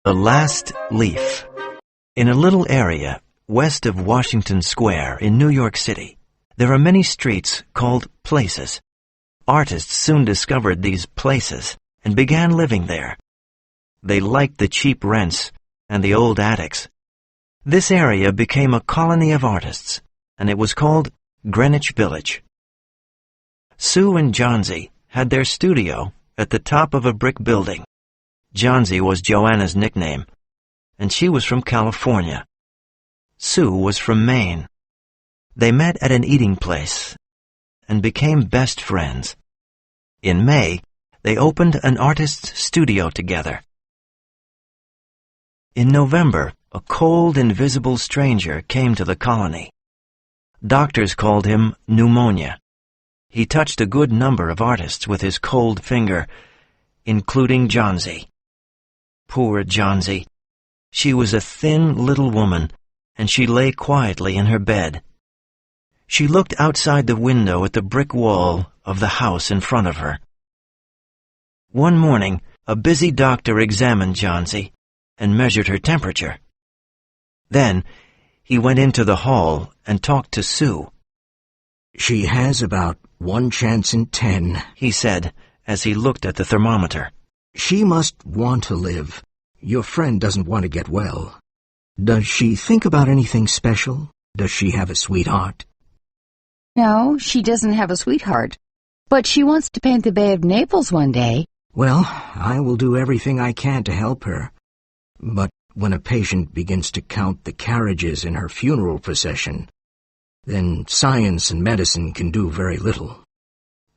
The Last Leaf. In a little area west of Washington Square in New York City, there are many streets called places. Artists soon discovered these places and began living there. They liked the cheap rents and the old attics. This area became a colony of artists, and it was called Greenwich Village. Sue and Johnsy had their studio at the top of a brick building. Johnsy was Joanna's nickname, and she was from California. Sue was from Maine. They met at an eating place and became best friends. In May, they opened an artist's studio together. In November, a cold, invisible stranger came to the colony. Doctors called him pneumonia. He touched a good number of artists with his cold finger, including Johnsy. Poor Johnsy. She was a thin little woman, and she lay quietly in her bed. She looked outside the window at the brick wall of the house in front of her. One morning, a busy doctor examined Johnsy and measured her temperature. Then, he went into the hall and talked to Sue. "She has about 1 chance in 10, he said as he looked at the thermometer. "She must want to live. Your friend doesn't want to get well. Does she think about anything special? Does she have a sweetheart?" No, she doesn't have a sweetheart. But she wants to paint the Bay of Naples one day. "Well, I will do everything I can to help her. But when a patient begins to count the carriages in her funeral procession, then science and medicine can do very little."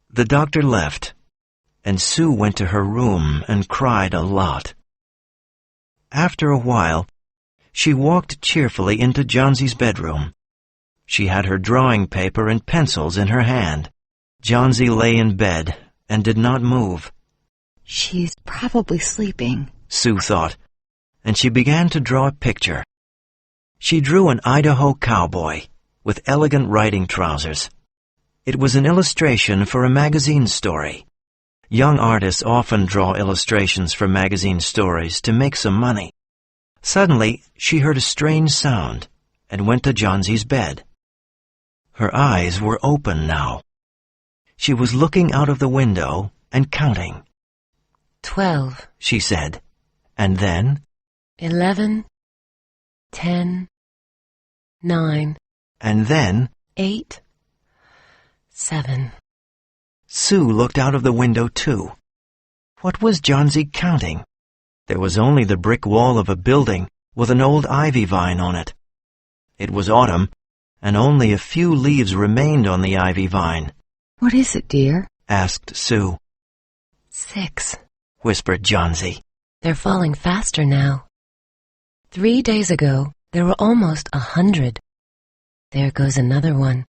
The doctor left, and Sue went to her room and cried a lot. After a while, she walked cheerfully into Johnsy's bedroom. She had her drawing paper and pencils in her hand. Johnsy lay in bed and did not move. She's probably sleeping, Sue thought, and she began to draw a picture. She drew an Idaho cowboy with elegant riding trousers. It was an illustration for a magazine story. Young artists often draw illustrations for magazine stories to make some money. Suddenly, she heard a strange sound and went to Johnsy's bed. Her eyes were open now. She was looking out of the window and counting. 12, she said, and then 11, 10, 9, and then 8, 7. Sue looked out of the window too. What was Johnsy counting? There was only the brick wall of a building with an old ivy vine on it. It was autumn, and only a few leaves remained on the ivy vine. "What is it, dear?" asked Sue. 6. Whispered Johnsy. They're falling faster now. 3 days ago, there were almost 100. There goes another one.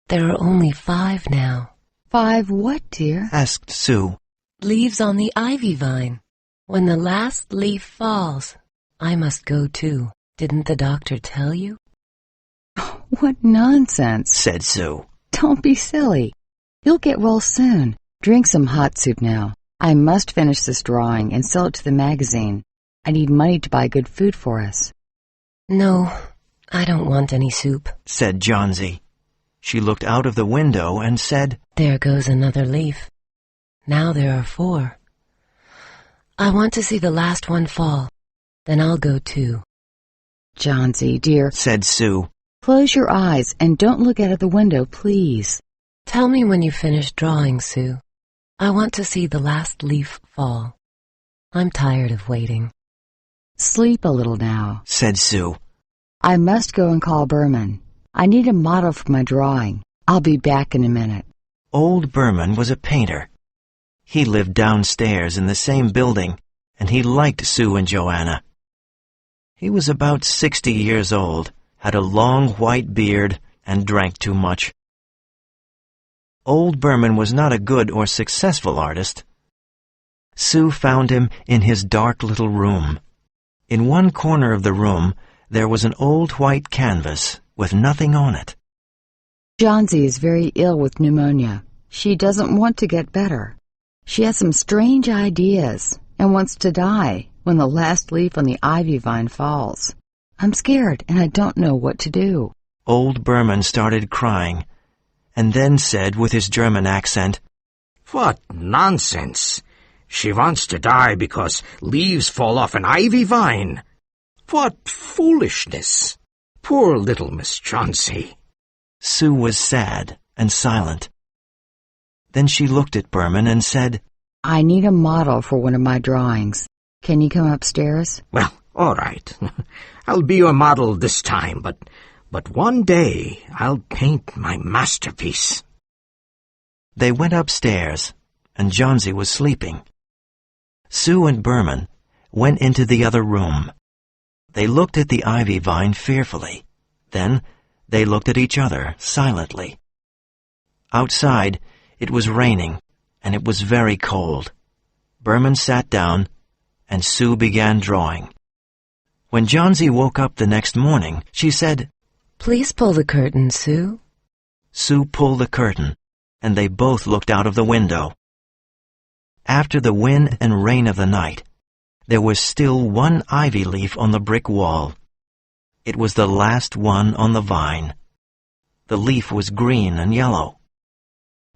There are only 5 now. 5 what, dear? Asked Sue. Leaves on the ivy vine. When the last leaf falls, I must go too. Didn't the doctor tell you? What nonsense, said Sue. Don't be silly. You'll get well soon. Drink some hot soup now. I must finish this drawing and sell it to the magazine. I need money to buy good food for us. No, I don't want any soup, said Johnsy. She looked out of the window and said, There goes another leaf. Now there are 4. I want to see the last one fall. Then I'll go too. Johnsy, dear, said Sue. Close your eyes and don't look out of the window, please. Tell me when you finish drawing, Sue. I want to see the last leaf fall. I'm tired of waiting. Sleep a little now, said Sue. I must go and call Berman. I need a model for my drawing. I'll be back in a minute. Old Berman was a painter. He lived downstairs in the same building, and he liked Sue and Joanna. He was about 60 years old, had a long white beard, and drank too much. Old Berman was not a good or successful artist. Sue found him in his dark little room. In one corner of the room, there was an old white canvas with nothing on it. Johnsy is very ill with pneumonia. She doesn't want to get better. She has some strange ideas and wants to die, when the last leaf on the ivy vine falls. I'm scared and I don't know what to do. Old Berman started crying, and then said with his German accent, What nonsense! She wants to die because leaves fall off an ivy vine. What foolishness! Poor little Miss Chauncey. Sue was sad and silent. Then she looked at Berman and said, I need a model for one of my drawings. Can you come upstairs? Well, all right. I'll be your model this time, but one day I'll paint my masterpiece. They went upstairs, and Johnsy was sleeping. Sue and Berman went into the other room. They looked at the ivy vine fearfully. Then they looked at each other silently. Outside, it was raining, and it was very cold. Berman sat down, and Sue began drawing. When Johnsy woke up the next morning, she said, Please pull the curtain, Sue. Sue pulled the curtain, and they both looked out of the window. After the wind and rain of the night, there was still one ivy leaf on the brick wall. It was the last one on the vine. The leaf was green and yellow.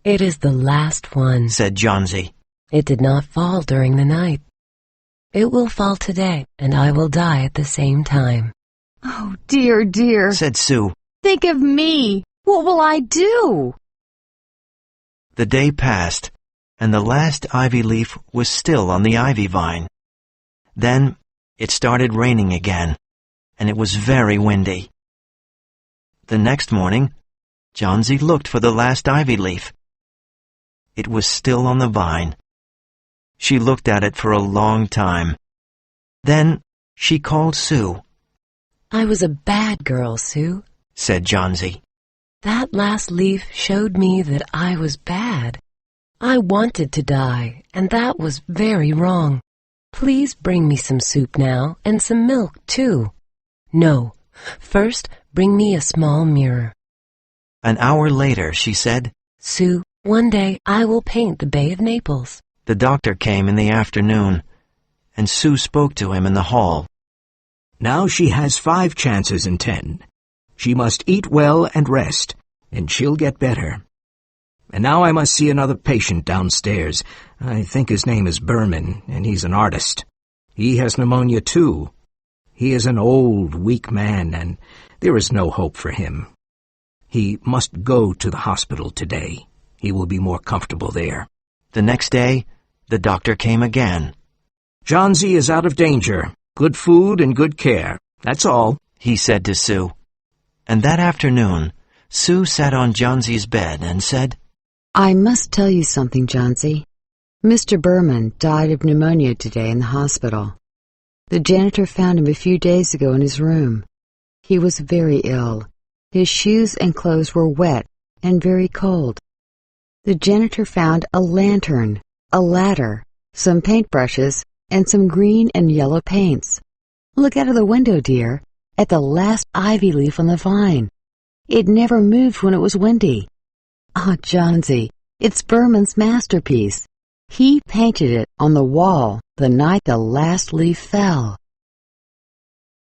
It is the last one, said Johnsy. It did not fall during the night. It will fall today, and I will die at the same time. Oh, dear, dear, said Sue. Think of me. What will I do? The day passed, and the last ivy leaf was still on the ivy vine. Then it started raining again, and it was very windy. The next morning, Johnsy looked for the last ivy leaf. It was still on the vine. She looked at it for a long time. Then she called Sue. I was a bad girl, Sue, said Johnsy. That last leaf showed me that I was bad. I wanted to die, and that was very wrong. Please bring me some soup now, and some milk, too. No, first bring me a small mirror. An hour later, she said, Sue, one day I will paint the Bay of Naples. The doctor came in the afternoon, and Sue spoke to him in the hall. Now she has 5 chances in 10. She must eat well and rest, and she'll get better. And now I must see another patient downstairs. I think his name is Berman, and he's an artist. He has pneumonia, too. He is an old, weak man, and there is no hope for him. He must go to the hospital today. He will be more comfortable there. The next day, the doctor came again. Johnsy is out of danger. Good food and good care. That's all, he said to Sue. And that afternoon, Sue sat on Johnsy's bed and said, I must tell you something, Johnsy. Mr. Berman died of pneumonia today in the hospital. The janitor found him a few days ago in his room. He was very ill. His shoes and clothes were wet and very cold. The janitor found a lantern, a ladder, some paintbrushes, and some green and yellow paints. Look out of the window, dear, at the last ivy leaf on the vine. It never moved when it was windy. Ah, Johnsy, it's Berman's masterpiece. He painted it on the wall the night the last leaf fell.